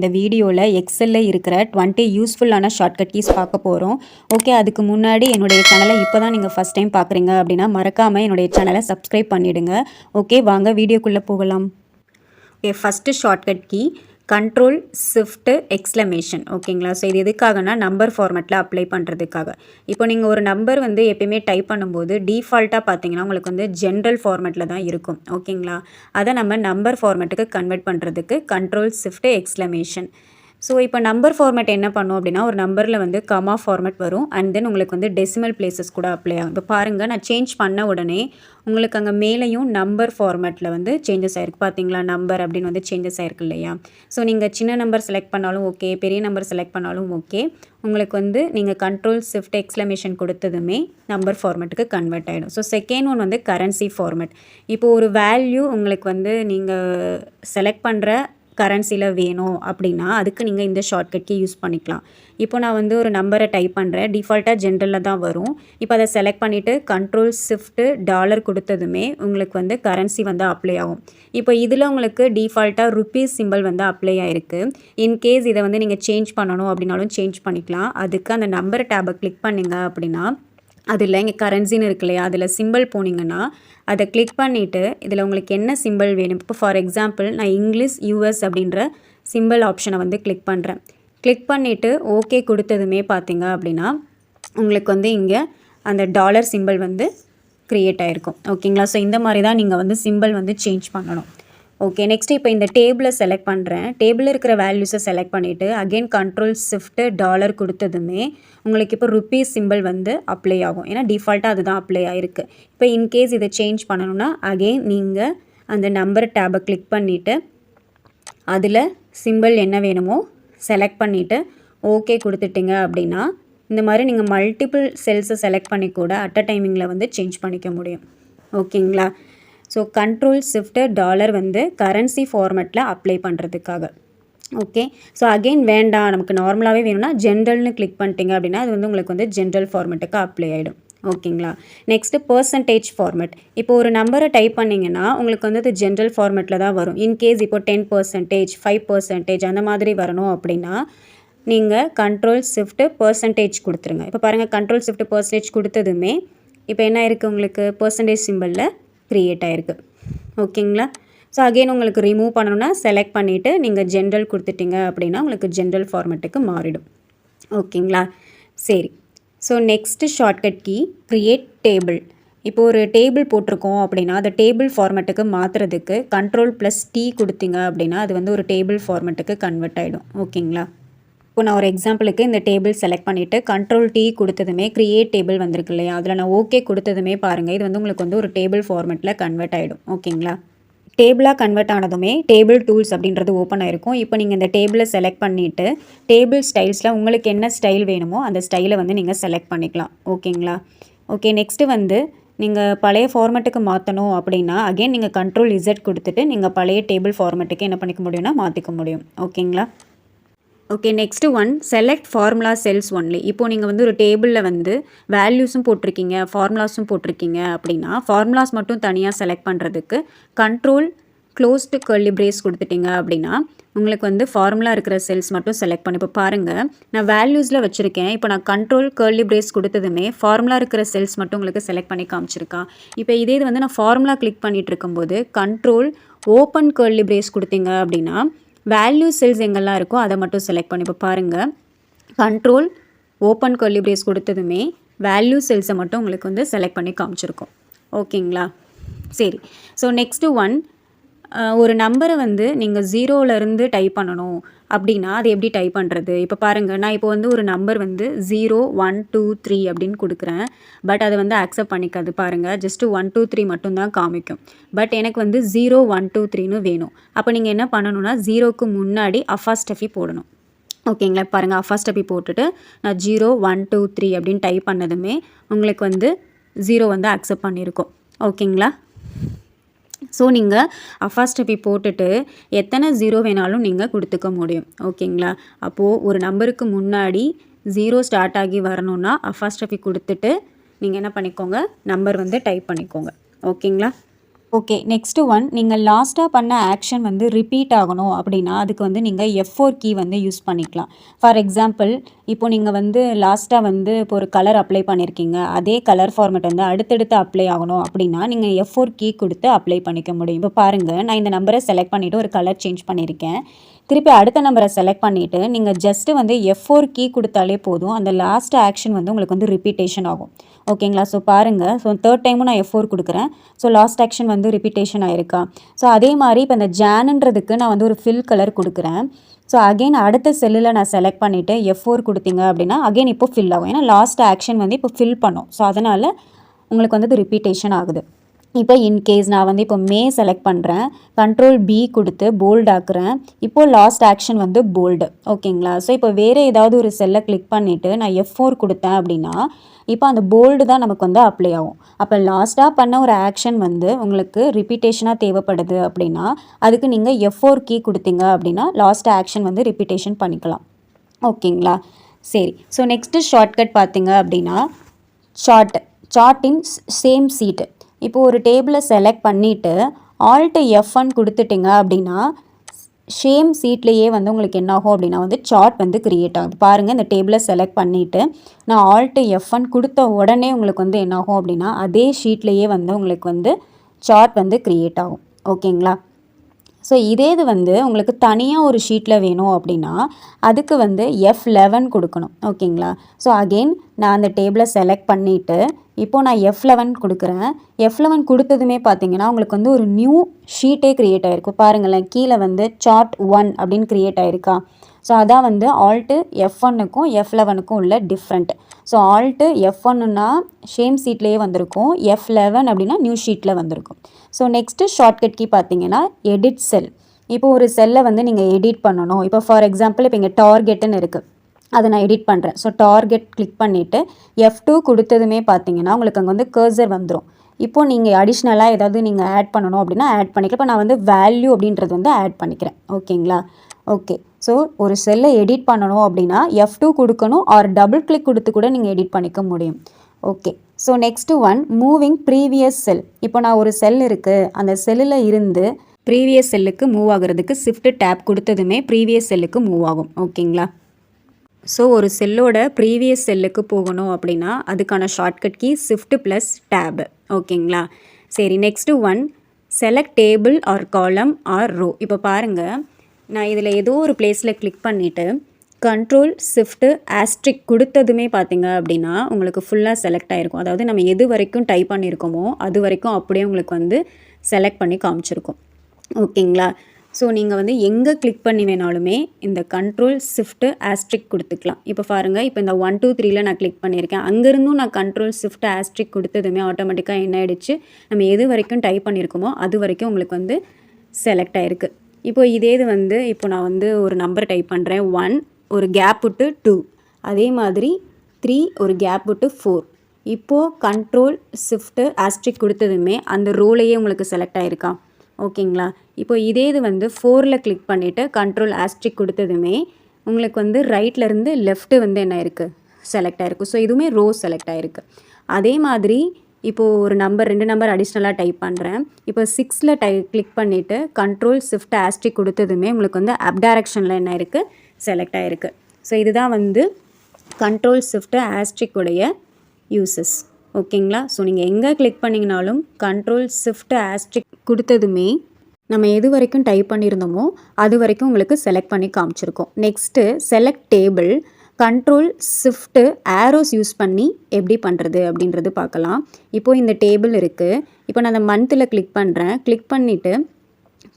இந்த வீடியோவில் எக்ஸலில் இருக்கிற 20 யூஸ்ஃபுல்லான ஷார்ட்கட் கீஸ் பார்க்க போகிறோம். ஓகே, அதுக்கு முன்னாடி என்னுடைய சேனலை இப்போ தான் நீங்கள் ஃபஸ்ட் டைம் பார்க்குறீங்க அப்படின்னா மறக்காமல் என்னுடைய சேனலை சப்ஸ்கிரைப் பண்ணிவிடுங்க. ஓகே, வாங்க வீடியோக்குள்ளே போகலாம். Okay, first shortcut key control shift exclamation. ஓகேங்களா? ஸோ இது எதுக்காகனா நம்பர் ஃபார்மேட்டில் அப்ளை பண்ணுறதுக்காக. இப்போ நீங்கள் ஒரு நம்பர் வந்து எப்பயுமே டைப் பண்ணும்போது டிஃபால்ட்டாக பார்த்தீங்கன்னா உங்களுக்கு வந்து ஜென்ரல் ஃபார்மேட்டில் தான் இருக்கும். ஓகேங்களா? அதை நம்ம நம்பர் ஃபார்மேட்டுக்கு கன்வெர்ட் பண்ணுறதுக்கு கண்ட்ரோல் ஷிஃப்ட்டு எக்ஸ்க்ளமேஷன். ஸோ இப்போ நம்பர் ஃபார்மேட் என்ன பண்ணும் அப்படின்னா ஒரு நம்பரில் வந்து கமா ஃபார்மேட் வரும் அண்ட் தென் உங்களுக்கு வந்து டெசிமல் பிளேசஸ் கூட அப்ளை ஆகும். இப்போ பாருங்கள், நான் சேஞ்ச் பண்ண உடனே உங்களுக்கு அங்கே மேலேயும் நம்பர் ஃபார்மேட்டில் வந்து சேஞ்சஸ் ஆகிருக்கு. பார்த்தீங்களா, நம்பர் அப்படின்னு வந்து சேஞ்சஸ் ஆகிருக்கு இல்லையா? ஸோ நீங்கள் சின்ன நம்பர் செலக்ட் பண்ணாலும் ஓகே, பெரிய நம்பர் செலக்ட் பண்ணாலும் ஓகே, உங்களுக்கு வந்து நீங்கள் கண்ட்ரோல் ஷிஃப்ட் எக்ஸ்க்ளமேஷன் கொடுத்ததுமே நம்பர் ஃபார்மேட்டுக்கு கன்வெர்ட் ஆகிடும். ஸோ செகண்ட் ஒன் வந்து கரன்சி ஃபார்மேட். இப்போது ஒரு வேல்யூ உங்களுக்கு வந்து நீங்கள் செலக்ட் பண்ணுற கரன்சியில் வேணும் அப்படின்னா அதுக்கு நீங்கள் இந்த ஷார்ட்கட் கீ யூஸ் பண்ணிக்கலாம். இப்போ நான் வந்து ஒரு நம்பரை டைப் பண்ணுறேன், டிஃபால்ட்டாக ஜென்ரலில் தான் வரும். இப்போ அதை செலக்ட் பண்ணிவிட்டு கண்ட்ரோல் ஷிஃப்ட்டு டாலர் கொடுத்ததுமே உங்களுக்கு வந்து கரன்சி வந்து அப்ளை ஆகும். இப்போ இதில் உங்களுக்கு டிஃபால்ட்டாக ருப்பீஸ் சிம்பிள் வந்து அப்ளை ஆகிருக்கு. இன்கேஸ் இதை வந்து நீங்கள் சேஞ்ச் பண்ணணும் அப்படின்னாலும் சேஞ்ச் பண்ணிக்கலாம். அதுக்கு அந்த நம்பர் டேபை கிளிக் பண்ணிங்க அப்படின்னா அதில் இங்கே கரன்சின்னு இருக்கு இல்லையா, அதில் சிம்பிள் போனீங்கன்னா அதை கிளிக் பண்ணிவிட்டு இதில் உங்களுக்கு என்ன சிம்பிள் வேணும். இப்போ ஃபார் எக்ஸாம்பிள் நான் இங்கிலீஷ் யூஎஸ் அப்படின்ற சிம்பிள் ஆப்ஷனை வந்து கிளிக் பண்ணுறேன். கிளிக் பண்ணிவிட்டு ஓகே கொடுத்ததுமே பார்த்தீங்க அப்படின்னா உங்களுக்கு வந்து இங்கே அந்த டாலர் சிம்பிள் வந்து க்ரியேட் ஆகிருக்கும். ஓகேங்களா? ஸோ இந்த மாதிரி தான் நீங்கள் வந்து சிம்பிள் வந்து சேஞ்ச் பண்ணணும். ஓகே, நெக்ஸ்ட் இப்போ இந்த டேபிளை செலக்ட் பண்ணுறேன். டேபிளில் இருக்கிற வேல்யூஸை செலக்ட் பண்ணிவிட்டு அகெயின் கண்ட்ரோல் ஷிஃப்ட்டு டாலர் கொடுத்ததுமே உங்களுக்கு இப்போ ருப்பீஸ் சிம்பிள் வந்து அப்ளை ஆகும். ஏன்னா டிஃபால்ட்டாக அதுதான் அப்ளை ஆகிருக்கு. இப்போ இன்கேஸ் இதை சேஞ்ச் பண்ணணும்னா அகெயின் நீங்கள் அந்த நம்பர் டேபை கிளிக் பண்ணிவிட்டு அதில் சிம்பிள் என்ன வேணுமோ செலக்ட் பண்ணிவிட்டு ஓகே கொடுத்துட்டிங்க அப்படின்னா இந்த மாதிரி நீங்கள் மல்டிபிள் செல்ஸை செலக்ட் பண்ணி கூட அட் அ டைமிங்கில் வந்து சேஞ்ச் பண்ணிக்க முடியும். ஓகேங்களா? ஸோ கண்ட்ரோல் ஷிஃப்ட்டு டாலர் வந்து கரன்சி ஃபார்மேட்டில் அப்ளை பண்ணுறதுக்காக. ஓகே, ஸோ அகெயின் வேண்டாம், நமக்கு நார்மலாகவே வேணும்னா ஜென்ரல்னு கிளிக் பண்ணிட்டீங்க அப்படின்னா அது வந்து உங்களுக்கு வந்து ஜென்ரல் ஃபார்மேட்டுக்கு அப்ளை ஆகிடும். ஓகேங்களா? Next percentage format. இப்போ ஒரு நம்பரை டைப் பண்ணிங்கன்னா உங்களுக்கு வந்து அது ஜென்ரல் ஃபார்மேட்டில் தான் வரும். இன்கேஸ் இப்போ 10%, 5% அந்த மாதிரி வரணும் அப்படின்னா நீங்கள் கண்ட்ரோல் ஷிஃப்ட்டு பர்சன்டேஜ் கொடுத்துருங்க. இப்போ பாருங்கள், கண்ட்ரோல் ஷிஃப்ட்டு பர்சன்டேஜ் கொடுத்ததுமே இப்போ என்ன இருக்குது, உங்களுக்கு பர்சன்டேஜ் சிம்பிளில் க்ரியேட் ஆகிருக்கு. ஓகேங்களா? ஸோ அகெயின் உங்களுக்கு ரிமூவ் பண்ணணுன்னா செலக்ட் பண்ணிவிட்டு நீங்கள் ஜென்ரல் கொடுத்துட்டிங்க அப்படின்னா உங்களுக்கு ஜென்ரல் ஃபார்மேட்டுக்கு மாறிடும். ஓகேங்களா? சரி, so next shortcut key create table. இப்போ ஒரு டேபிள் போட்டிருக்கோம் அப்படின்னா அந்த டேபிள் ஃபார்மேட்டுக்கு மாற்றுறதுக்கு கண்ட்ரோல் ப்ளஸ் T கொடுத்தீங்க அப்படின்னா அது வந்து ஒரு டேபிள் ஃபார்மேட்டுக்கு கன்வெர்ட் ஆகிடும். ஓகேங்களா? இப்போ நான் ஒரு எக்ஸாம்பிளுக்கு இந்த டேபிள் செலக்ட் பண்ணிவிட்டு கண்ட்ரோல் T கொடுத்ததுமே க்ரியேட் டேபிள் வந்திருக்கு இல்லையா, அதில் நான் ஓகே கொடுத்ததுமே பாருங்கள் இது வந்து உங்களுக்கு வந்து ஒரு டேபிள் ஃபார்மேட்டில் கன்வெர்ட் ஆகிடும். ஓகேங்களா? டேபிளாக கன்வெர்ட் ஆனதுமே டேபிள் டூல்ஸ் அப்படின்றது ஓப்பன் ஆகிருக்கும். இப்போ நீங்கள் இந்த டேபிளை செலக்ட் பண்ணிவிட்டு டேபிள் ஸ்டைல்ஸில் உங்களுக்கு என்ன ஸ்டைல் வேணுமோ அந்த ஸ்டைலை வந்து நீங்கள் செலக்ட் பண்ணிக்கலாம். ஓகேங்களா? ஓகே, நெக்ஸ்ட்டு வந்து நீங்கள் பழைய ஃபார்மேட்டுக்கு மாற்றணும் அப்படின்னா அகெயின் நீங்கள் கண்ட்ரோல் Z கொடுத்துட்டு நீங்கள் பழைய டேபிள் ஃபார்மேட்டுக்கு என்ன பண்ணிக்க முடியும்னா மாற்றிக்க முடியும். ஓகேங்களா? Okay, next one select formula cells only. இப்போது நீங்கள் வந்து ஒரு டேபிளில் வந்து வேல்யூஸும் போட்டிருக்கீங்க ஃபார்முலாஸும் போட்டிருக்கீங்க அப்படின்னா ஃபார்முலாஸ் மட்டும் தனியாக செலக்ட் பண்ணுறதுக்கு கண்ட்ரோல் க்ளோஸ்டு கர்லி பிரேஸ் கொடுத்துட்டிங்க அப்படின்னா உங்களுக்கு வந்து ஃபார்முலா இருக்கிற செல்ஸ் மட்டும் செலக்ட் பண்ணி. இப்போ பாருங்கள், நான் வேல்யூஸில் வச்சுருக்கேன். இப்போ நான் கண்ட்ரோல் கர்லி பிரேஸ் கொடுத்ததுமே ஃபார்முலா இருக்கிற செல்ஸ் மட்டும் உங்களுக்கு செலக்ட் பண்ணி காமிச்சிருக்கா. இப்போ இதே இது வந்து நான் ஃபார்முலா கிளிக் பண்ணிகிட்டு இருக்கும்போது கண்ட்ரோல் ஓப்பன் கர்லி பிரேஸ் கொடுத்தீங்க அப்படின்னா வேல்யூ செல்ஸ் எங்கெல்லாம் இருக்கோ அதை மட்டும் செலக்ட் பண்ணி. இப்போ பாருங்கள், கண்ட்ரோல் ஓப்பன் கர்லி பிரேஸ் கொடுத்ததுமே வேல்யூ செல்ஸை மட்டும் உங்களுக்கு வந்து செலக்ட் பண்ணி காமிச்சிருக்கோம். ஓகேங்களா? சரி, ஸோ நெக்ஸ்ட்டு ஒன் ஒரு நம்பரை வந்து நீங்கள் 0லேருந்து டைப் பண்ணணும் அப்படின்னா அது எப்படி டைப் பண்ணுறது. இப்போ பாருங்கள், நான் இப்போ வந்து ஒரு நம்பர் வந்து 0 1 2 3 அப்படின்னு கொடுக்குறேன். பட் அதை வந்து அக்செப்ட் பண்ணிக்காது. பாருங்கள், ஜஸ்ட்டு 1 2 3 மட்டும்தான் காமிக்கும். பட் எனக்கு வந்து 0 1 2 3ன்னு வேணும். அப்போ நீங்கள் என்ன பண்ணணும்னா 0க்கு முன்னாடி அஃபாஸ்டஃபி போடணும். ஓகேங்களா? பாருங்கள், அஃபாஸ்டஃபி போட்டுட்டு நான் 0 1 2 3 அப்படின்னு டைப் பண்ணதுமே உங்களுக்கு வந்து 0 வந்து அக்செப்ட் பண்ணியிருக்கோம். ஓகேங்களா? ஸோ நீங்கள் அஃபாஸ்டஃபி போட்டுட்டு எத்தனை 0 வேணாலும் நீங்கள் கொடுத்துக்க முடியும். ஓகேங்களா? அப்போது ஒரு நம்பருக்கு முன்னாடி 0 ஸ்டார்ட் ஆகி வரணுன்னா அஃபாஸ்டஃபி கொடுத்துட்டு நீங்கள் என்ன பண்ணிக்கோங்க, நம்பர் வந்து டைப் பண்ணிக்கோங்க. ஓகேங்களா? ஓகே. நெக்ஸ்ட்டு ஒன் நீங்கள் லாஸ்ட்டா பண்ண ஆக்ஷன் வந்து ரிப்பீட் ஆகணும் அப்படின்னா, அதுக்கு வந்து நீங்க F4 கீ வந்து யூஸ் பண்ணிக்கலாம். ஃபார் எக்ஸாம்பிள், இப்போ நீங்க வந்து லாஸ்ட்டா வந்து இப்போ ஒரு கலர் அப்ளை பண்ணியிருக்கீங்க. அதே கலர் ஃபார்மேட் வந்து அடுத்தடுத்து அப்ளை ஆகணும் அப்படின்னா, நீங்க F4 கீ குடுத்து அப்ளை பண்ணிக்க முடியும். இப்போ பாருங்க, நான் இந்த நம்பர செலக்ட் பண்ணிட்டு ஒரு கலர் சேஞ்ச் பண்ணியிருக்கேன். திருப்பி அடுத்த நம்பரை செலக்ட் பண்ணிவிட்டு நீங்கள் ஜஸ்ட்டு வந்து F4 கீ கொடுத்தாலே போதும். அந்த லாஸ்ட் ஆக்ஷன் வந்து உங்களுக்கு வந்து ரிப்பீட்டேஷன் ஆகும். ஓகேங்களா? ஸோ பாருங்கள், ஸோ தேர்ட் டைமும் நான் F4 கொடுக்குறேன். ஸோ லாஸ்ட் ஆக்ஷன் வந்து ரிப்பீட்டேஷன் ஆயிருக்கா? ஸோ அதே மாதிரி இப்போ இந்த ஜானுன்றதுக்கு நான் வந்து ஒரு ஃபில் கலர் கொடுக்குறேன். ஸோ அகெயின் அடுத்த செல்லில் நான் செலக்ட் பண்ணிவிட்டு F4 கொடுத்தீங்க அப்படின்னா அகெயின் இப்போ ஃபில் ஆகும். ஏன்னா லாஸ்ட் ஆக்ஷன் வந்து இப்போ ஃபில் பண்ணும். ஸோ அதனால் உங்களுக்கு வந்து இது ரிப்பீட்டேஷன் ஆகுது. இப்போ இன்கேஸ் நான் வந்து இப்போ மே செலக்ட் பண்ணுறேன், கண்ட்ரோல் பி கொடுத்து போல்ட் ஆக்குறேன். இப்போது லாஸ்ட் ஆக்ஷன் வந்து போல்டு. ஓகேங்களா? ஸோ இப்போ வேறு ஏதாவது ஒரு செல்லை கிளிக் பண்ணிவிட்டு நான் F4 கொடுத்தேன் அப்படின்னா இப்போ அந்த போல்டு தான் நமக்கு வந்து அப்ளை ஆகும். அப்போ லாஸ்ட்டாக பண்ண ஒரு ஆக்ஷன் வந்து உங்களுக்கு ரிப்பீட்டேஷனாக தேவைப்படுது அப்படின்னா அதுக்கு நீங்கள் F4 கீ கொடுத்தீங்க அப்படின்னா லாஸ்ட் ஆக்ஷன் வந்து ரிப்பீட்டேஷன் பண்ணிக்கலாம். ஓகேங்களா? சரி. ஸோ நெக்ஸ்ட்டு ஷார்ட்கட் பார்த்தீங்க அப்படின்னா சார்ட் இன் சேம் சீட்டு. இப்போ ஒரு டேபிளை செலக்ட் பண்ணிவிட்டு ஆல்ட் F1 கொடுத்துட்டிங்க அப்படின்னா சேம் சீட்லேயே வந்து உங்களுக்கு என்ன ஆகும் அப்படின்னா வந்து சார்ட் வந்து க்ரியேட் ஆகுது. பாருங்கள், இந்த டேபிளை செலக்ட் பண்ணிவிட்டு நான் ஆல்ட் F1 கொடுத்த உடனே உங்களுக்கு வந்து என்ன ஆகும் அப்படின்னா அதே ஷீட்லேயே வந்து உங்களுக்கு வந்து சார்ட் வந்து க்ரியேட் ஆகும். ஓகேங்களா? ஸோ இதே இது வந்து உங்களுக்கு தனியாக ஒரு ஷீட்டில் வேணும் அப்படின்னா அதுக்கு வந்து F11 கொடுக்கணும். ஓகேங்களா? ஸோ அகெயின் நான் அந்த டேபிளை செலக்ட் பண்ணிவிட்டு இப்போது நான் F11 கொடுக்குறேன். F11 கொடுத்ததுமே பார்த்தீங்கன்னா உங்களுக்கு வந்து ஒரு நியூ ஷீட்டே க்ரியேட் ஆகிருக்கும். பாருங்களேன், கீழே வந்து சார்ட் 1 அப்படின்னு க்ரியேட் ஆகிருக்கா? ஸோ அதான் வந்து ஆல்ட்டு F1க்கும் F11க்கும் உள்ள டிஃப்ரெண்ட். ஸோ ஆல்ட்டு F1ன்னா சேம் சீட்லேயே வந்திருக்கும், F11 அப்படின்னா நியூ ஷீட்டில் வந்திருக்கும். ஸோ நெக்ஸ்ட்டு ஷார்ட்கட் கீ பார்த்தீங்கன்னா எடிட் செல். இப்போ ஒரு செல்லை வந்து நீங்கள் எடிட் பண்ணணும். இப்போ ஃபார் எக்ஸாம்பிள் இப்போ இங்கே டார்கெட்டுன்னு இருக்குது, அதை நான் எடிட் பண்ணுறேன். ஸோ டார்கெட் கிளிக் பண்ணிவிட்டு F2 கொடுத்ததுமே பார்த்தீங்கன்னா உங்களுக்கு அங்கே வந்து கர்சர் வந்துடும். இப்போது நீங்கள் அடிஷ்னலாக ஏதாவது நீங்கள் ஆட் பண்ணணும் அப்படின்னா ஆட் பண்ணிக்கலாம். இப்போ நான் வந்து வேல்யூ அப்படின்றது வந்து ஆட் பண்ணிக்கிறேன். ஓகேங்களா? ஓகே. ஸோ ஒரு செல்லை எடிட் பண்ணணும் அப்படின்னா F2 கொடுக்கணும், ஆர் டபுள் கிளிக் கொடுத்து கூட நீங்கள் எடிட் பண்ணிக்க முடியும். Okay. So next one moving previous cell. இப்போ நான் ஒரு செல் இருக்குது, அந்த செல்லில் இருந்து ப்ரீவியஸ் செல்லுக்கு மூவ் ஆகிறதுக்கு ஷிஃப்ட் டேப் கொடுத்ததுமே ப்ரீவியஸ் செல்லுக்கு மூவ் ஆகும். ஓகேங்களா? ஸோ ஒரு செல்லோட ப்ரீவியஸ் செல்லுக்கு போகணும் அப்படின்னா அதுக்கான shortcut key shift plus tab. ஓகேங்களா? சரி, next one select table or column or row. இப்போ பாருங்கள், நான் இதில் ஏதோ ஒரு பிளேஸில் கிளிக் பண்ணிவிட்டு கண்ட்ரோல் ஷிஃப்ட்டு ஆஸ்ட்ரிக் கொடுத்ததுமே பார்த்தீங்க அப்படின்னா உங்களுக்கு ஃபுல்லாக செலக்ட் ஆகிருக்கும். அதாவது நம்ம எது வரைக்கும் டைப் பண்ணியிருக்கோமோ அது வரைக்கும் அப்படியே உங்களுக்கு வந்து செலக்ட் பண்ணி காமிச்சிருக்கும். ஓகேங்களா? ஸோ நீங்கள் வந்து எங்கே கிளிக் பண்ணி வேணாலுமே இந்த கண்ட்ரோல் ஷிஃப்ட்டு ஆஸ்ட்ரிக் கொடுத்துக்கலாம். இப்போ பாருங்கள், இப்போ இந்த 1 2 3ல் நான் கிளிக் பண்ணியிருக்கேன். அங்கேருந்தும் நான் கண்ட்ரோல் ஷிஃப்ட் ஆஸ்ட்ரிக் கொடுத்ததுமே ஆட்டோமேட்டிக்காக என்ன ஆகிடுச்சு, நம்ம எது வரைக்கும் டைப் பண்ணியிருக்கோமோ அது வரைக்கும் உங்களுக்கு வந்து செலக்ட் ஆகிருக்கு. இப்போ இதே இது வந்து இப்போ நான் வந்து ஒரு நம்பர் டைப் பண்ணுறேன், 1 ஒரு கேப் விட்டு 2, அதே மாதிரி 3 ஒரு கேப் விட்டு 4. இப்போது கண்ட்ரோல் ஷிஃப்ட்டு ஆஸ்ட்ரிக் கொடுத்ததுமே அந்த ரோலையே உங்களுக்கு செலக்ட் ஆகிருக்கா? ஓகேங்களா? இப்போ இதே இது வந்து 4ல் கிளிக் பண்ணிவிட்டு கண்ட்ரோல் ஆஸ்ட்ரிக் கொடுத்ததுமே உங்களுக்கு வந்து ரைட்லேருந்து லெஃப்ட்டு வந்து என்ன இருக்குது, செலக்ட் ஆகிருக்கு. ஸோ இதுவுமே ரோ செலக்ட் ஆகிருக்கு. அதே மாதிரி இப்போது ஒரு நம்பர் 2 நம்பர் அடிஷ்னலாக டைப் பண்ணுறேன். இப்போ 6ல் கிளிக் பண்ணிவிட்டு கண்ட்ரோல் ஷிஃப்ட் ஆஸ்ட்ரிக் கொடுத்ததுமே உங்களுக்கு வந்து அப் டைரக்ஷனில் என்ன இருக்குது, செலக்ட் ஆகிருக்கு. ஸோ இதுதான் வந்து கண்ட்ரோல் ஷிஃப்ட் ஆஸ்ட்ரிக் உடைய யூசஸ். ஓகேங்களா? ஸோ நீங்கள் எங்கே கிளிக் பண்ணிங்கனாலும் கண்ட்ரோல் ஷிஃப்ட் ஆஸ்ட்ரிக் கொடுத்ததுமே நம்ம எது வரைக்கும் டைப் பண்ணியிருந்தோமோ அது வரைக்கும் உங்களுக்கு செலக்ட் பண்ணி காமிச்சிருக்கோம். Next select table. Control shift arrows use பண்ணி எப்படி பண்ணுறது அப்படின்றது பார்க்கலாம். இப்போது இந்த டேபிள் இருக்குது. இப்போ நான் அந்த மந்த்தில் கிளிக் பண்ணுறேன். கிளிக் பண்ணிவிட்டு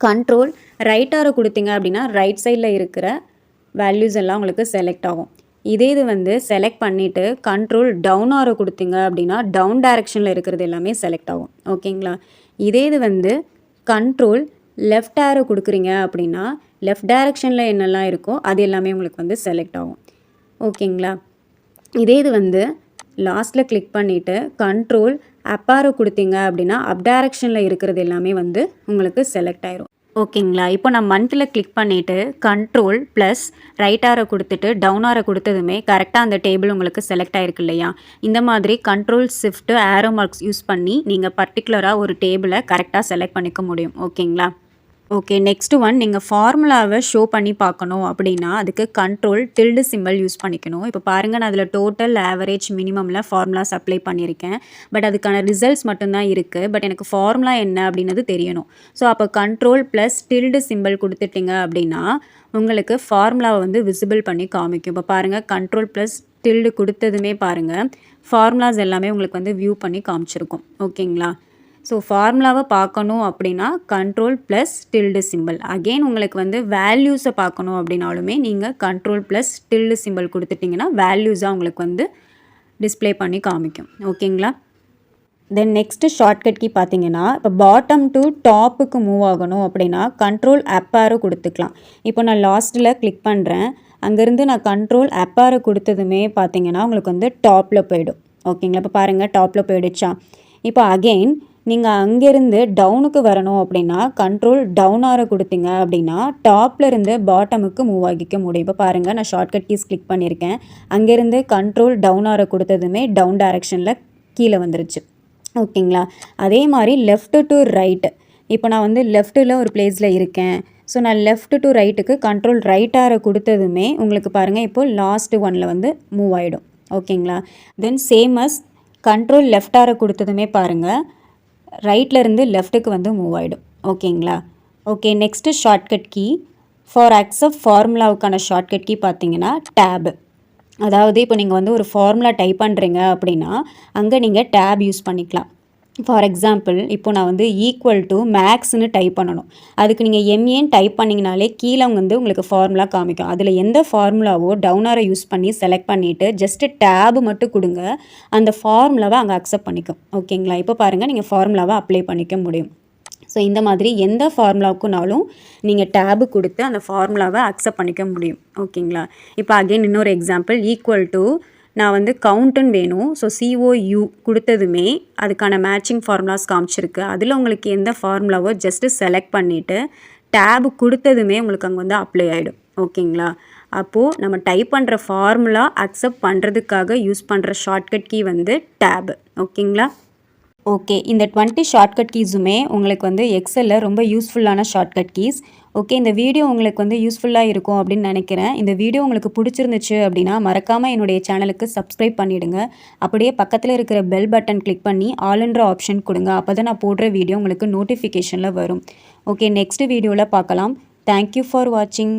கண்ட்ரோல் ரைட் ஆரோ கொடுத்தீங்க அப்படின்னா ரைட் சைடில் இருக்கிற வேல்யூஸ் எல்லாம் உங்களுக்கு செலக்ட் ஆகும். இதே இது வந்து செலக்ட் பண்ணிவிட்டு கண்ட்ரோல் டவுன் ஆரோ கொடுத்தீங்க அப்படின்னா டவுன் டைரக்ஷனில் இருக்கிறது எல்லாமே செலக்ட் ஆகும். ஓகேங்களா? இதே இது வந்து கண்ட்ரோல் லெஃப்ட் ஆரோ கொடுக்குறீங்க அப்படின்னா லெஃப்ட் டைரக்ஷனில் என்னெல்லாம் இருக்கோ அது எல்லாமே உங்களுக்கு வந்து செலக்ட் ஆகும். ஓகேங்களா? இதே இது வந்து லாஸ்ட்டில் கிளிக் பண்ணிவிட்டு கண்ட்ரோல் அப் ஆரோ கொடுத்தீங்க அப்படின்னா அப் டைரக்ஷனில் இருக்கிறது எல்லாமே வந்து உங்களுக்கு செலக்ட் ஆயிரும். ஓகேங்களா? இப்போ நான் மந்த்தில் கிளிக் பண்ணிவிட்டு கண்ட்ரோல் ப்ளஸ் ரைட் ஆரோ கொடுத்துட்டு டவுன் ஆரோ கொடுத்ததுமே கரெக்டாக அந்த டேபிள் உங்களுக்கு செலக்ட் ஆகிருக்கு இல்லையா? இந்த மாதிரி control shift arrow marks use பண்ணி நீங்கள் பர்டிகுலராக ஒரு டேபிளை கரெக்டாக செலக்ட் பண்ணிக்க முடியும். ஓகேங்களா? ஓகே, நெக்ஸ்ட் ஒன் நீங்கள் ஃபார்முலாவை ஷோ பண்ணி பார்க்கணும் அப்படின்னா அதுக்கு கண்ட்ரோல் டில்டு சிம்பிள் யூஸ் பண்ணிக்கணும். இப்போ பாருங்கள், நான் அதில் டோட்டல் ஆவரேஜ் மினிமமில் ஃபார்முலாஸ் அப்ளை பண்ணியிருக்கேன். பட் அதுக்கான ரிசல்ட்ஸ் மட்டும்தான் இருக்குது. பட் எனக்கு ஃபார்முலா என்ன அப்படின்னது தெரியணும். ஸோ அப்போ கண்ட்ரோல் ப்ளஸ் டில்டு சிம்பிள் கொடுத்துட்டிங்க அப்படின்னா உங்களுக்கு ஃபார்முலாவை வந்து விசிபிள் பண்ணி காமிக்கும். இப்போ பாருங்கள், கண்ட்ரோல் ப்ளஸ் டில்டு கொடுத்ததுமே பாருங்கள் ஃபார்முலாஸ் எல்லாமே உங்களுக்கு வந்து வியூ பண்ணி காமிச்சிருக்கும். ஓகேங்களா? ஸோ ஃபார்முலாவை பார்க்கணும் அப்படின்னா control plus tilt simple. Again உங்களுக்கு வந்து வேல்யூஸை பார்க்கணும் அப்படின்னாலுமே நீங்கள் கண்ட்ரோல் ப்ளஸ் டில்டு சிம்பிள் கொடுத்துட்டிங்கன்னா வேல்யூஸாக உங்களுக்கு வந்து டிஸ்பிளே பண்ணி காமிக்கும். ஓகேங்களா? தென் நெக்ஸ்ட்டு ஷார்ட்கட் கீ பார்த்தீங்கன்னா இப்போ பாட்டம் டு டாப்புக்கு மூவ் ஆகணும் அப்படின்னா கண்ட்ரோல் அப்பாரோ கொடுத்துக்கலாம். இப்போ நான் லாஸ்ட்டில் கிளிக் பண்ணுறேன். அங்கேருந்து நான் கண்ட்ரோல் அப்பாரோ கொடுத்ததுமே பார்த்தீங்கன்னா உங்களுக்கு வந்து டாப்பில் போயிடும். ஓகேங்களா? இப்போ பாருங்கள், டாப்பில் போயிடுச்சா? இப்போ அகெயின் நீங்கள் அங்கேருந்து டவுனுக்கு வரணும் அப்படின்னா கண்ட்ரோல் டவுன் ஆரோ கொடுத்தீங்க அப்படின்னா டாப்பில் இருந்து பாட்டமுக்கு மூவ் ஆகிக்க முடியும். இப்போ பாருங்கள், நான் ஷார்ட்கட் கீஸ் கிளிக் பண்ணியிருக்கேன். அங்கேருந்து கண்ட்ரோல் டவுன் ஆரோ கொடுத்ததுமே டவுன் டைரெக்ஷனில் கீழே வந்துருச்சு. ஓகேங்களா? அதே மாதிரி லெஃப்ட்டு டு ரைட்டு. இப்போ நான் வந்து லெஃப்ட்டில் ஒரு பிளேஸில் இருக்கேன். ஸோ நான் லெஃப்ட் டு ரைட்டுக்கு கண்ட்ரோல் ரைட் ஆரோ கொடுத்ததுமே உங்களுக்கு பாருங்கள் இப்போது லாஸ்ட்டு ஒனில் வந்து மூவ் ஆகிடும். ஓகேங்களா? Then same as control left arrow கொடுத்ததுமே பாருங்கள் ரைட்லேருந்து லெஃப்ட்டுக்கு வந்து மூவ் ஆகிடும். ஓகேங்களா? Okay, next shortcut key for accept ஃபார்முலாவுக்கான ஷார்ட்கட் கீ பார்த்தீங்கன்னா டேபு. அதாவது இப்போ நீங்கள் வந்து ஒரு ஃபார்முலா டைப் பண்ணுறீங்க அப்படின்னா அங்கே நீங்கள் டேப் யூஸ் பண்ணிக்கலாம். ஃபார் எக்ஸாம்பிள் இப்போ நான் வந்து ஈக்குவல் டு மேக்ஸ்னு டைப் பண்ணணும். அதுக்கு நீங்கள் எம்ஏன்னு டைப் பண்ணிங்கனாலே கீழே வந்து உங்களுக்கு ஃபார்முலா காமிக்கும். அதில் எந்த ஃபார்முலாவோ டவுன் ஆரோ யூஸ் பண்ணி செலக்ட் பண்ணிவிட்டு ஜஸ்ட்டு டேபு மட்டும் கொடுங்க, அந்த ஃபார்முலாவை அங்கே அக்செப்ட் பண்ணிக்கும். ஓகேங்களா? இப்போ பாருங்கள், நீங்கள் ஃபார்முலாவை அப்ளை பண்ணிக்க முடியும். ஸோ இந்த மாதிரி எந்த ஃபார்முலாவுக்குனாலும் நீங்கள் டேபு கொடுத்து அந்த ஃபார்முலாவை அக்செப்ட் பண்ணிக்க முடியும். ஓகேங்களா? இப்போ அகெயின் இன்னொரு எக்ஸாம்பிள் ஈக்குவல் டு நான் வந்து கவுண்ட்டுன்னு வேணும். ஸோ COU கொடுத்ததுமே அதுக்கான மேட்சிங் ஃபார்முலாஸ் காமிச்சிருக்கு. அதில் உங்களுக்கு எந்த ஃபார்முலாவோ ஜஸ்ட்டு செலக்ட் பண்ணிவிட்டு டேபு கொடுத்ததுமே உங்களுக்கு அங்கே வந்து அப்ளை ஆகிடும். ஓகேங்களா? அப்போது நம்ம டைப் பண்ணுற ஃபார்முலா அக்செப்ட் பண்ணுறதுக்காக யூஸ் பண்ணுற ஷார்ட்கட் கீ வந்து டேபு. ஓகேங்களா? ஓகே, இந்த 20 ஷார்ட்கட் கீஸுமே உங்களுக்கு வந்து எக்ஸலில் ரொம்ப யூஸ்ஃபுல்லான ஷார்ட்கட் கீஸ். ஓகே, இந்த வீடியோ உங்களுக்கு வந்து யூஸ்ஃபுல்லாக இருக்கும் அப்படின்னு நினைக்கிறேன். இந்த வீடியோ உங்களுக்கு பிடிச்சிருந்துச்சு அப்படின்னா மறக்காமல் என்னுடைய சேனலுக்கு சப்ஸ்கிரைப் பண்ணிவிடுங்க. அப்படியே பக்கத்தில் இருக்கிற பெல் பட்டன் கிளிக் பண்ணி ஆல்ன்ற ஆப்ஷன் கொடுங்க. அப்போ தான் நான் போடுற வீடியோ உங்களுக்கு நோட்டிஃபிகேஷனில் வரும். ஓகே, நெக்ஸ்ட் வீடியோவில் பார்க்கலாம். தேங்க்யூ ஃபார் வாட்சிங்.